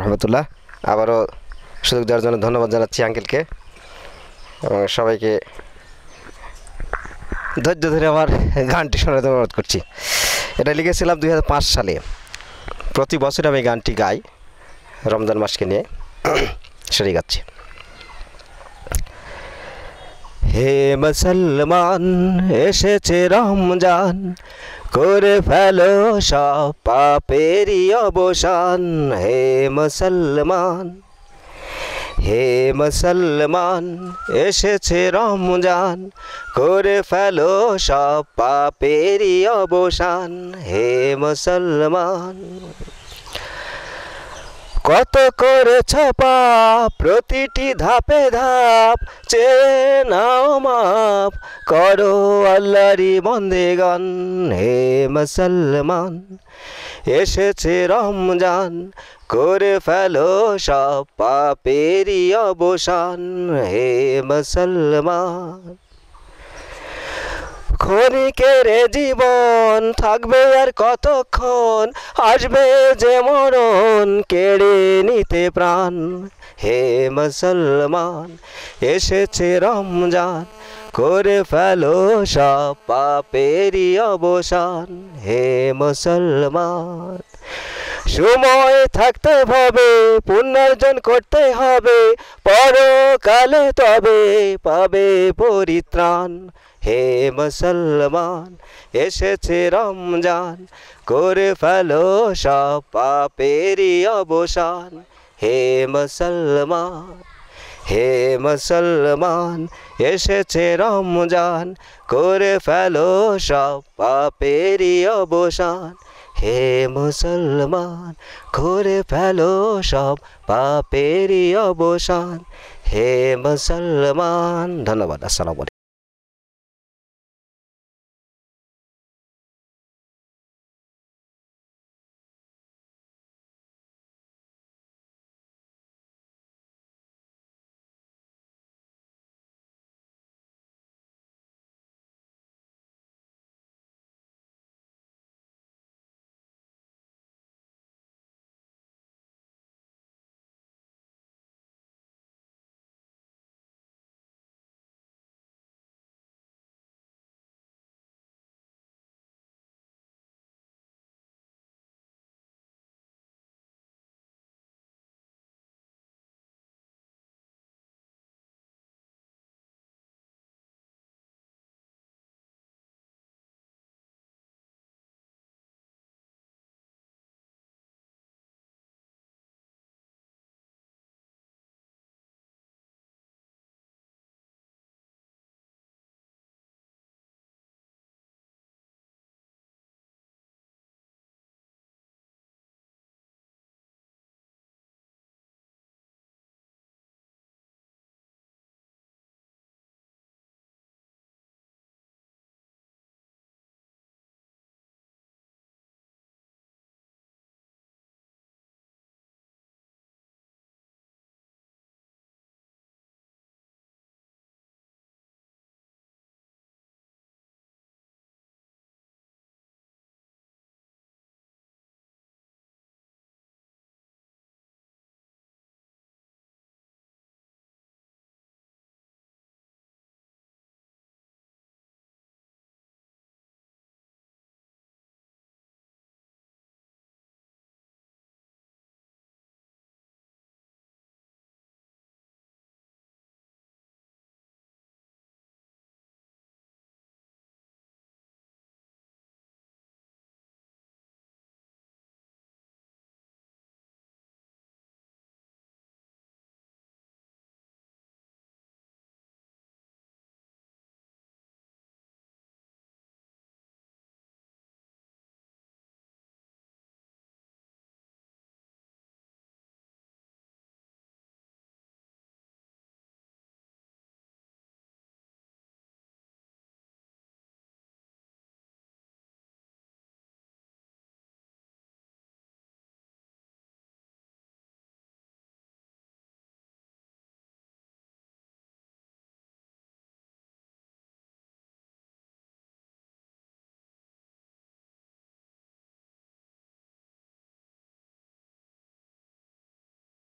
রহমতুল্লাহ। আবারও সুযোগ দেওয়ার জন্য ধন্যবাদ জানাচ্ছি আঙ্কেলকে এবং সবাইকে ধৈর্য ধরে আমার গানটি শোনাতে অনুরোধ করছি। এটা লিখেছিলাম 2005 সালে। প্রতি বছর আমি গানটি গাই রমজান মাসকে নিয়ে, সেটাই গাচ্ছি। হে মুসলমান এসেছে রমজান, করে ফেলো সব পাপেরই অবসান। হে মুসলমান, হে মুসলমান এসেছে রমজান, করে ফেলো সব পাপেরই অবসান। হে মুসলমান, কত করেছ পাপ প্রতিটি ধাপে ধাপ, চেয়ে নাও মাপ করো আল্লাহরই বন্দেগান। হে মুসলমান এসেছে রমজান, করে ফেলো সব পাপেরই অবসান। হে মুসলমান, ক্ষণিকের জীবন থাকবে আর কতক্ষণ, আসবে যে মরণ কেড়ে নিতে প্রাণ। হে মুসলমান এসেছে রমজান, করে ফেলো সব পাপেরই অবসান। হে মুসলমান, সময় থাকতে হবে পুনর্জন করতে হবে, পরকালে তবে পাবে পরিত্রাণ। হে মুসলমান এসেছে রমজান, করে ফেলো সব পাপেরই অবসান। হে মুসলমান, হে মুসলমান এসেছে রমজান, করে ফেলো সব পাপেরই অবসান। হে মুসলমান করে ফেলো সব পাপেরই অবসান। হে মুসলমান। ধন্যবাদ। আসসালামু আলাইকুম।